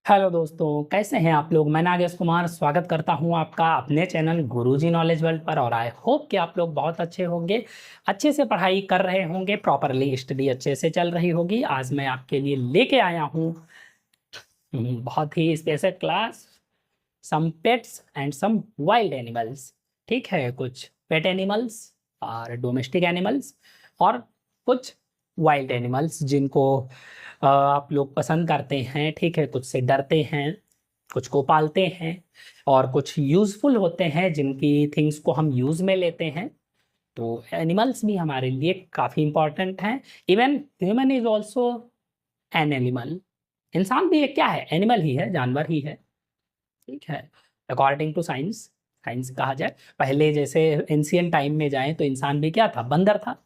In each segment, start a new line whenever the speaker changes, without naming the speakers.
Hello दोस्तों, कैसे हैं आप लोग। मैं नागेश कुमार स्वागत करता हूं आपका अपने चैनल गुरुजी नॉलेज वर्ल्ड पर। और आई होप कि आप लोग बहुत अच्छे होंगे, अच्छे से पढ़ाई कर रहे होंगे, प्रॉपरली स्टडी अच्छे से चल रही होगी। आज मैं आपके लिए लेके आया हूं बहुत ही special class, some pets and some wild animals. ठीक है, कुछ पेट एनिमल्स और डोमेस्टिक एनिमल्स और कुछ वाइल्ड एनिमल्स जिनको आप लोग पसंद करते हैं। ठीक है, कुछ से डरते हैं, कुछ को पालते हैं और कुछ यूज़फुल होते हैं जिनकी थिंग्स को हम यूज़ में लेते हैं। तो एनिमल्स भी हमारे लिए काफ़ी इंपॉर्टेंट हैं। Even human is also an animal. इंसान भी एक क्या है, एनिमल ही है, जानवर ही है। ठीक है, अकॉर्डिंग टू साइंस, साइंस कहा जाए, पहले जैसे एंशियंट टाइम में जाएं तो इंसान भी क्या था, बंदर था।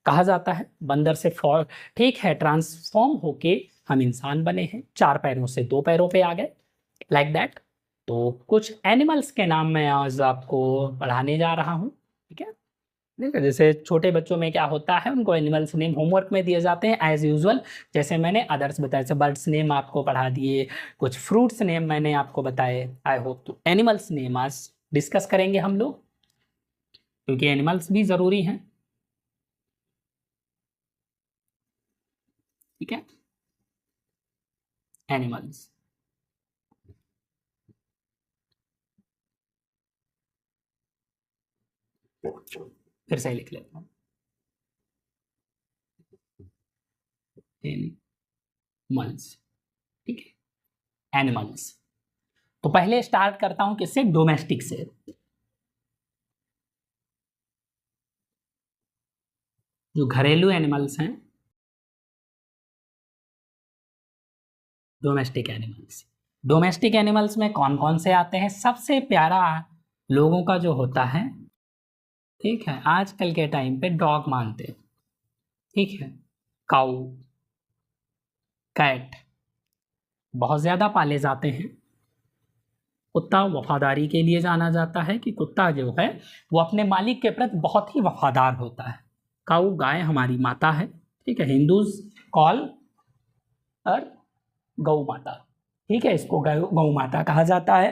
कहा जाता है बंदर से फॉर, ठीक है, ट्रांसफॉर्म होके हम इंसान बने हैं, 4 पैरों से 2 पैरों पे आ गए, लाइक दैट। तो कुछ एनिमल्स के नाम मैं आज आपको पढ़ाने जा रहा हूँ। ठीक है, देखो जैसे छोटे बच्चों में क्या होता है, उनको एनिमल्स नेम होमवर्क में दिए जाते हैं एज यूजुअल। जैसे मैंने अदर्स बताए, जैसे बर्ड्स नेम आपको पढ़ा दिए, कुछ फ्रूट्स नेम मैंने आपको बताए। आई होप तो एनिमल्स नेम आज डिस्कस करेंगे हम लोग, क्योंकि एनिमल्स भी ज़रूरी हैं। ठीक है, एनिमल्स, फिर से लिख लेता हूँ, एनिमल्स। ठीक है, एनिमल्स। तो पहले स्टार्ट करता हूं किससे, डोमेस्टिक से। जो घरेलू एनिमल्स हैं, डोमेस्टिक एनिमल्स। डोमेस्टिक एनिमल्स में कौन कौन से आते हैं, सबसे प्यारा लोगों का जो होता है, ठीक है, आजकल के टाइम पे डॉग मानते हैं। ठीक है, काऊ, कैट बहुत ज्यादा पाले जाते हैं। कुत्ता वफादारी के लिए जाना जाता है कि कुत्ता जो है वो अपने मालिक के प्रति बहुत ही वफादार होता है। काऊ, गाय हमारी माता है। ठीक है, हिंदूज कॉल और गौ माता। ठीक है, इसको गौ माता कहा जाता है।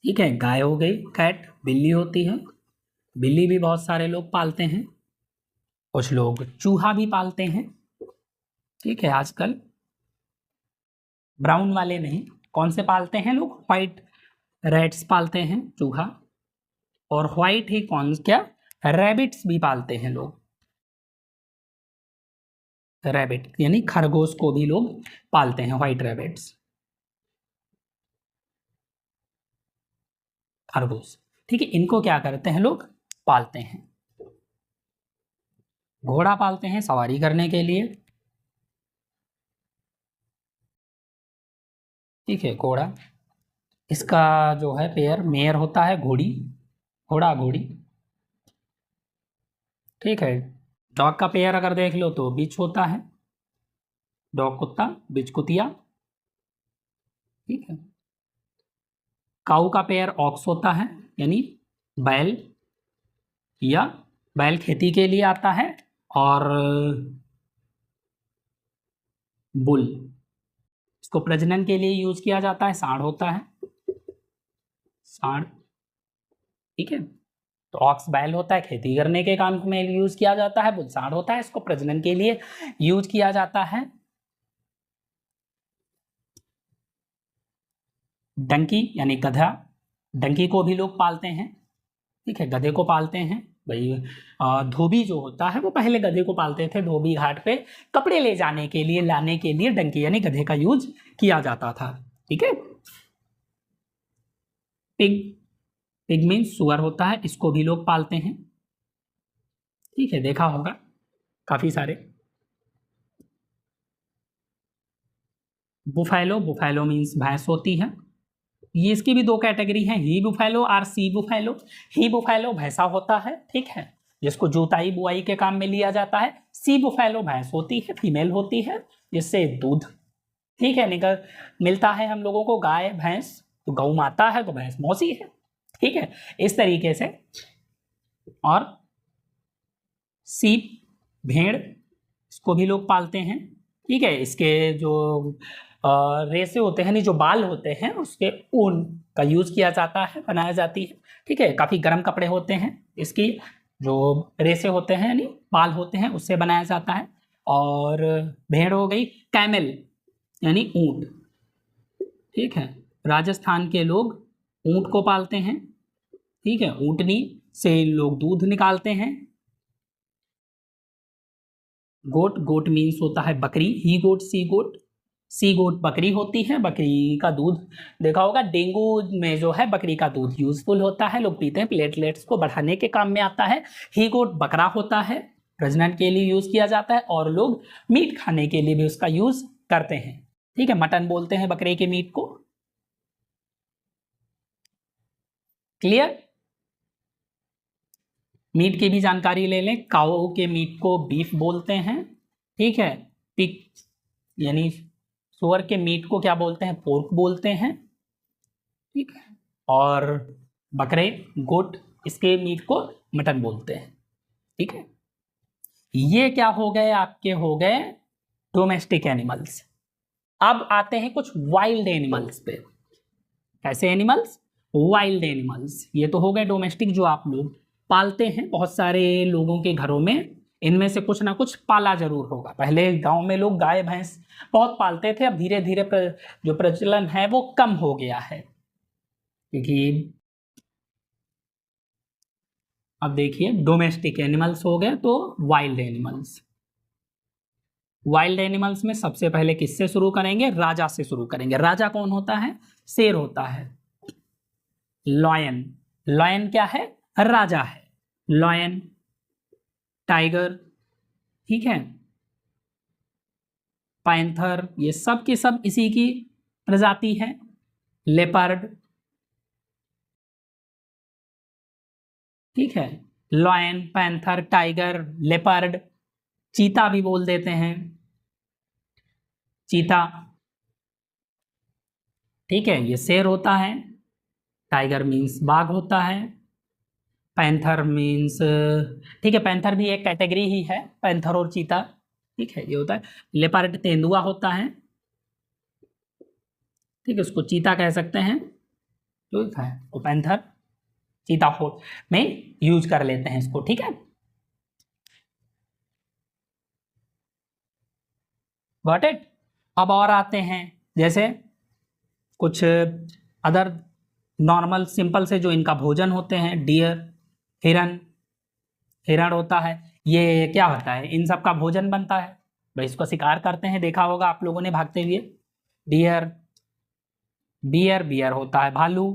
ठीक है, गाय हो गई, कैट, बिल्ली होती है। बिल्ली भी बहुत सारे लोग पालते हैं, कुछ लोग चूहा भी पालते हैं। ठीक है, आजकल ब्राउन वाले नहीं, कौन से पालते हैं लोग, व्हाइट रैट्स पालते हैं, चूहा। और व्हाइट ही कौन क्या, रैबिट्स भी पालते हैं लोग। रैबिट यानी खरगोश को भी लोग पालते हैं, व्हाइट रैबिट्स, खरगोश। ठीक है, इनको क्या करते हैं लोग, पालते हैं। घोड़ा पालते हैं सवारी करने के लिए। ठीक है, घोड़ा, इसका जो है पेयर मेयर होता है, घोड़ी, घोड़ा घोड़ी। ठीक है, डॉग का पेयर अगर देख लो तो बिच होता है, डॉग कुत्ता, बिच कुतिया। ठीक है, काऊ का पेयर ऑक्स होता है, यानी बैल, या बैल खेती के लिए आता है। और बुल, इसको प्रजनन के लिए यूज किया जाता है, सांड होता है, सांड। ठीक है, तो ऑक्स बैल होता है, खेती करने के काम में यूज किया जाता है। बुल सांड होता है, इसको प्रजनन के लिए यूज किया जाता है। डंकी यानी गधा, डंकी को भी लोग पालते हैं। ठीक है, गधे को पालते हैं भाई। धोबी जो होता है वो पहले गधे को पालते थे, धोबी घाट पे कपड़े ले जाने के लिए, लाने के लिए डंकी यानी गधे का यूज किया जाता था। ठीक है, पिग, पिग मीन सुअर होता है, इसको भी लोग पालते हैं। ठीक है, देखा होगा काफी सारे। बुफैलो, बुफैलो मीन्स भैंस होती है। ये इसकी भी 2 कैटेगरी हैं, ही बुफैलो और सी बुफैलो। ही बुफैलो भैंसा होता है, ठीक है, जिसको जोताई बुआई के काम में लिया जाता है। सी बुफैलो भैंस होती है, फीमेल होती है, जिससे दूध, ठीक है, निकल मिलता है हम लोगों को। गाय भैंस तो गौ माता है, तो भैंस मौसी है। ठीक है, इस तरीके से। और सीप, भेड़, इसको भी लोग पालते हैं। ठीक है। इसके जो रेसे होते हैं, नहीं जो बाल होते हैं, उसके ऊन का यूज किया जाता है, बनाया जाती है। ठीक है, काफी गर्म कपड़े होते हैं, इसकी जो रेसे होते हैं यानी बाल होते हैं उससे बनाया जाता है। और भेड़ हो गई, कैमल यानी ऊंट। ठीक है, राजस्थान के लोग ऊंट को पालते हैं। ठीक है, ऊंटनी से लोग दूध निकालते हैं। गोट, गोट मीन्स होता है बकरी, ही गोट, सी गोट। सी गोट बकरी होती है, बकरी का दूध देखा होगा, डेंगू में जो है बकरी का दूध यूजफुल होता है, लोग पीते हैं, प्लेटलेट्स को बढ़ाने के काम में आता है। ही गोट बकरा होता है, प्रजनन के लिए यूज किया जाता है, और लोग मीट खाने के लिए भी उसका यूज करते हैं। ठीक है, मटन बोलते हैं बकरे के मीट को। क्लियर? मीट की भी जानकारी ले लें, काऊ के मीट को बीफ बोलते हैं। ठीक है, पिग यानी सुअर के मीट को क्या बोलते हैं, पोर्क बोलते हैं। ठीक है, और बकरे, गोट, इसके मीट को मटन बोलते हैं। ठीक है, ये क्या हो गए, आपके हो गए डोमेस्टिक एनिमल्स। अब आते हैं कुछ वाइल्ड एनिमल्स पे। कैसे एनिमल्स? Wild animals. ये तो हो गए डोमेस्टिक, जो आप लोग पालते हैं, बहुत सारे लोगों के घरों में इनमें से कुछ ना कुछ पाला जरूर होगा। पहले गांव में लोग गाय भैंस बहुत पालते थे, अब धीरे धीरे जो प्रचलन है वो कम हो गया है, क्योंकि अब देखिए डोमेस्टिक एनिमल्स हो गए तो वाइल्ड एनिमल्स। वाइल्ड एनिमल्स में सबसे पहले किससे शुरू करेंगे? राजा से शुरू करेंगे। राजा कौन होता है? शेर होता है। लॉयन, लॉयन क्या है? राजा है। लॉयन, टाइगर, ठीक है, पैंथर, ये सब के सब इसी की प्रजाति है। लेपर्ड, ठीक है, लॉयन, पैंथर, टाइगर, लेपर्ड, चीता भी बोल देते हैं, चीता। ठीक है, ये शेर होता है। टाइगर मीन्स बाघ होता है। पैंथर मीन्स, ठीक है, पैंथर भी एक कैटेगरी ही है, पैंथर और चीता। ठीक है, ये होता है। लेपर्ड तेंदुआ होता है। ठीक है, उसको चीता कह सकते हैं। ठीक है, तो पैंथर, चीता हो में यूज कर लेते हैं इसको। ठीक है, गॉट इट। अब और आते हैं, जैसे कुछ अदर नॉर्मल सिंपल से जो इनका भोजन होते हैं, डियर, हिरन, हिरण होता है। ये क्या होता है? इन सब का भोजन बनता है, भाई इसको शिकार करते हैं, देखा होगा आप लोगों ने भागते हुए। डियर, बियर, बियर होता है भालू।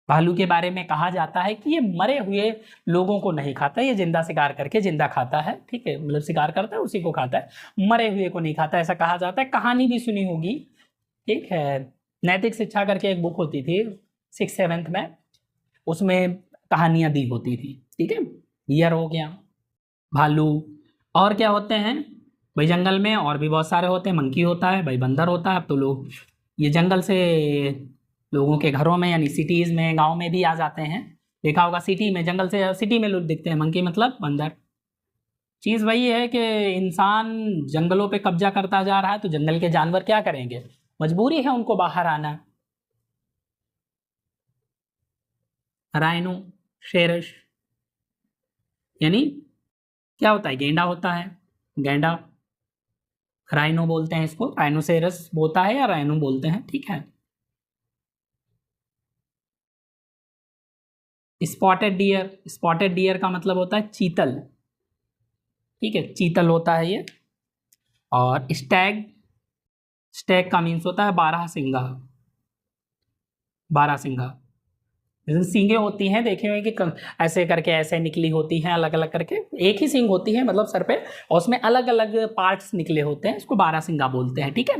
भालू के बारे में कहा जाता है कि ये मरे हुए लोगों को नहीं खाता, ये जिंदा शिकार करके जिंदा खाता है। ठीक है, मतलब शिकार करता है उसी को खाता है, मरे हुए को नहीं खाता, ऐसा कहा जाता है। कहानी भी सुनी होगी। ठीक है, नैतिक शिक्षा करके एक बुक होती थी 6th-7th में, उसमें कहानियां दी होती थी। ठीक है, बियर हो गया, भालू, और क्या होते हैं भाई जंगल में? और भी बहुत सारे होते हैं। मंकी होता है भाई, बंदर होता है। अब तो लोग ये जंगल से लोगों के घरों में यानी सिटीज में, गांव में भी आ जाते हैं, देखा होगा। सिटी में, जंगल से सिटी में लोग दिखते हैं मंकी, मतलब बंदर। चीज वही है कि इंसान जंगलों पे कब्जा करता जा रहा है, तो जंगल के जानवर क्या करेंगे? मजबूरी है उनको बाहर आना। राइनो, शेरस, यानी क्या होता है? गेंडा होता है, गेंडा, राइनो बोलते हैं इसको, राइनोसेरस बोलता है या राइनो बोलते हैं। ठीक है, स्पॉटेड डियर, स्पॉटेड डियर का मतलब होता है चीतल। ठीक है, चीतल होता है ये। और स्टैग, स्टैग का मीन्स होता है बारह सिंगा, बारह सिंगा। जैसे सींगे होती हैं, देखे हुए कि ऐसे करके ऐसे निकली होती हैं, अलग अलग करके, एक ही सींग होती है मतलब सर पे, और उसमें अलग अलग पार्ट्स निकले होते हैं, इसको बारह सिंगा बोलते हैं। ठीक है,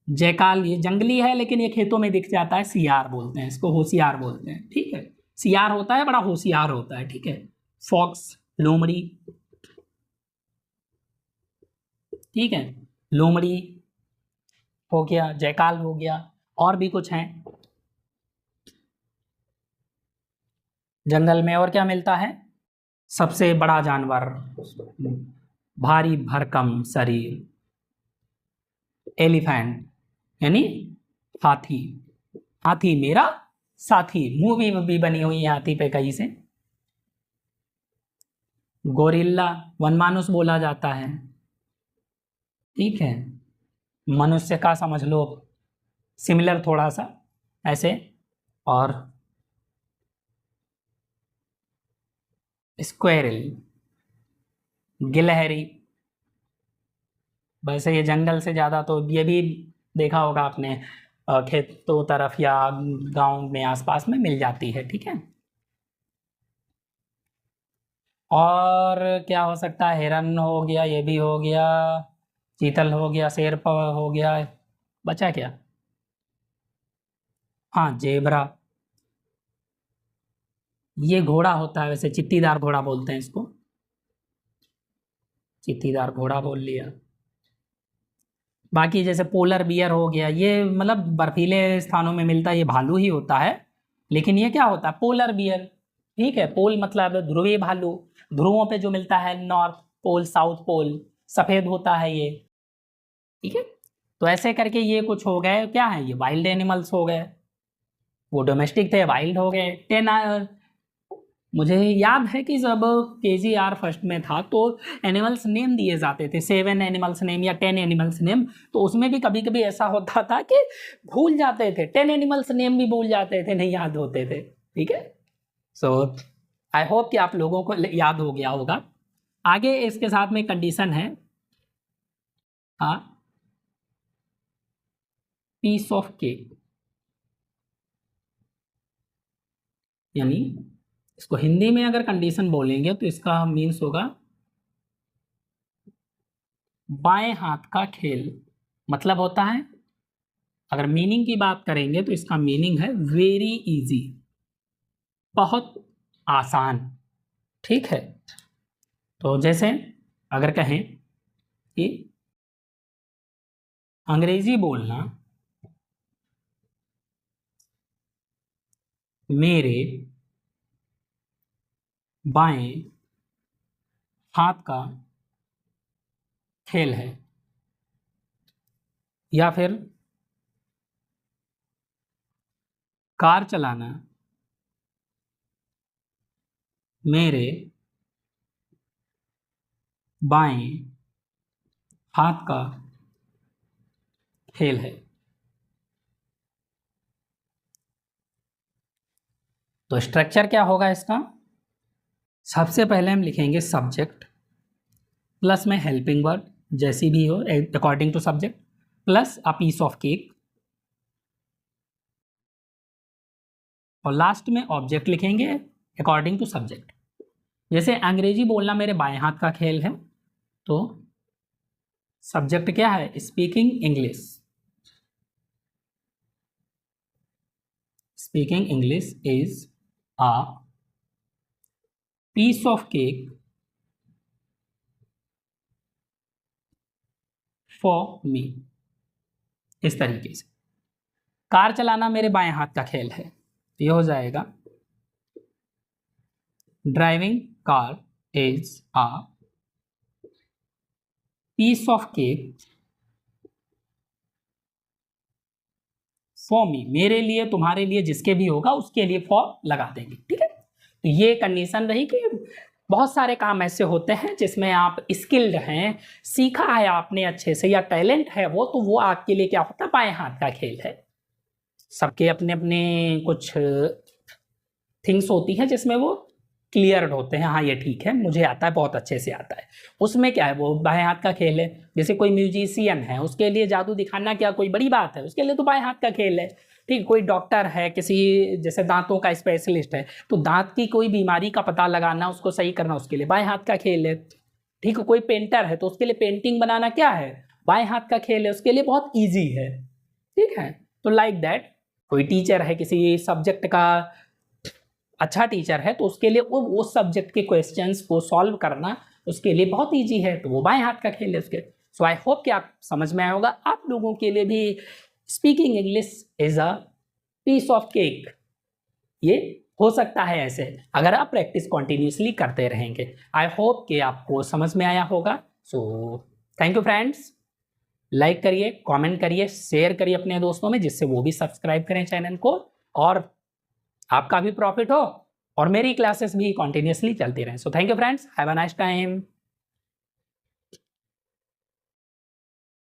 जयकाल, ये जंगली है लेकिन ये खेतों में दिख जाता है, सियार बोलते हैं इसको, होशियार बोलते हैं। ठीक है, सियार होता है, बड़ा होशियार होता है। ठीक है, फॉक्स, लोमड़ी, ठीक है, लोमड़ी हो गया, जयकाल हो गया, और भी कुछ हैं जंगल में। और क्या मिलता है? सबसे बड़ा जानवर भारी भरकम शरीर, एलिफेंट यानी हाथी, हाथी मेरा साथी, मूवी भी बनी हुई है हाथी पे कहीं से। गोरिल्ला वनमानुष बोला जाता है, ठीक है, मनुष्य का समझ लो, सिमिलर थोड़ा सा ऐसे। और स्क्वेरल, गिलहरी, वैसे ये जंगल से ज़्यादा तो ये भी देखा होगा आपने, खेतों तरफ या गांव में आसपास में मिल जाती है, ठीक है। और क्या हो सकता है, हिरन हो गया, ये भी हो गया, चीतल हो गया, शेर हो गया, बचा क्या, हाँ जेबरा। ये घोड़ा होता है, वैसे चित्तीदार घोड़ा बोलते हैं इसको, चित्तीदार घोड़ा बोल लिया। बाकी जैसे पोलर बियर हो गया, ये मतलब बर्फीले स्थानों में मिलता है, ये भालू ही होता है, लेकिन ये क्या होता है, पोलर बियर, ठीक है। पोल मतलब ध्रुवीय भालू, ध्रुवों पे जो मिलता है, नॉर्थ पोल, साउथ पोल, सफेद होता है ये, ठीक है। तो ऐसे करके ये कुछ हो गए, क्या है ये, वाइल्ड एनिमल्स हो गए, वो डोमेस्टिक थे, वाइल्ड हो गए। 10 मुझे याद है कि जब KGR फर्स्ट में था तो एनिमल्स नेम दिए जाते थे, 7 एनिमल्स नेम या 10 एनिमल्स नेम, तो उसमें भी कभी कभी ऐसा होता था कि भूल जाते थे, 10 एनिमल्स नेम भी भूल जाते थे, नहीं याद होते थे, ठीक है। सो आई होप कि आप लोगों को याद हो गया होगा। आगे इसके साथ में कंडीशन है, हाँ, पीस ऑफ केक, यानी इसको हिंदी में अगर कंडीशन बोलेंगे तो इसका मीन्स होगा बाएं हाथ का खेल। मतलब होता है, अगर मीनिंग की बात करेंगे तो इसका मीनिंग है वेरी इजी, बहुत आसान, ठीक है। तो जैसे अगर कहें कि अंग्रेजी बोलना मेरे बाएं हाथ का खेल है, या फिर कार चलाना मेरे बाएं हाथ का खेल है। तो स्ट्रक्चर क्या होगा इसका, सबसे पहले हम लिखेंगे सब्जेक्ट प्लस में हेल्पिंग वर्ड, जैसी भी हो according to subject, plus a piece of cake, और लास्ट में ऑब्जेक्ट लिखेंगे अकॉर्डिंग टू सब्जेक्ट। जैसे अंग्रेजी बोलना मेरे बाएं हाथ का खेल है, तो सब्जेक्ट क्या है, speaking English, speaking English is a piece of cake for me, इस तरीके से। कार चलाना मेरे बाएं हाथ का खेल है, ये हो जाएगा driving car is a piece of cake for me, मेरे लिए, तुम्हारे लिए, जिसके भी होगा उसके लिए फॉर लगा देंगे, ठीक है। तो ये कंडीशन रही कि बहुत सारे काम ऐसे होते हैं जिसमें आप स्किल्ड हैं, सीखा है आपने अच्छे से, या टैलेंट है वो, तो वो आपके लिए क्या होता है, बाएं हाथ का खेल है। सबके अपने अपने कुछ थिंग्स होती हैं जिसमें वो क्लियर्ड होते हैं, हाँ ये ठीक है, मुझे आता है, बहुत अच्छे से आता है। उसमें क्या है, वो बाएं हाथ का खेल है। जैसे कोई म्यूजिशियन है, उसके लिए जादू दिखाना क्या कोई बड़ी बात है, उसके लिए तो बाएं हाथ का खेल है, ठीक। कोई डॉक्टर है, किसी जैसे दांतों का स्पेशलिस्ट है, तो दांत की कोई बीमारी का पता लगाना, उसको सही करना, उसके लिए बाएं हाथ का खेल है, ठीक है। कोई पेंटर है तो उसके लिए पेंटिंग बनाना क्या है, बाएं हाथ का खेल है, उसके लिए बहुत ईजी है, ठीक है। तो लाइक दैट, कोई टीचर है, किसी सब्जेक्ट का अच्छा टीचर है, तो उसके लिए वो सब्जेक्ट के क्वेश्चंस को सॉल्व करना उसके लिए बहुत इजी है, तो वो बाएं हाथ का खेल है उसके। सो आई होप कि आप समझ में आया होगा, आप लोगों के लिए भी speaking English is a piece of cake, ये हो सकता है ऐसे, अगर आप प्रैक्टिस कॉन्टिन्यूसली करते रहेंगे। आई होप कि आपको समझ में आया होगा। So thank you friends, like करिए, कमेंट करिए, शेयर करिए अपने दोस्तों में, जिससे वो भी सब्सक्राइब करें चैनल को और आपका भी प्रॉफिट हो और मेरी क्लासेस भी कंटिन्यूअसली चलती रहें। So thank you friends, have a nice time.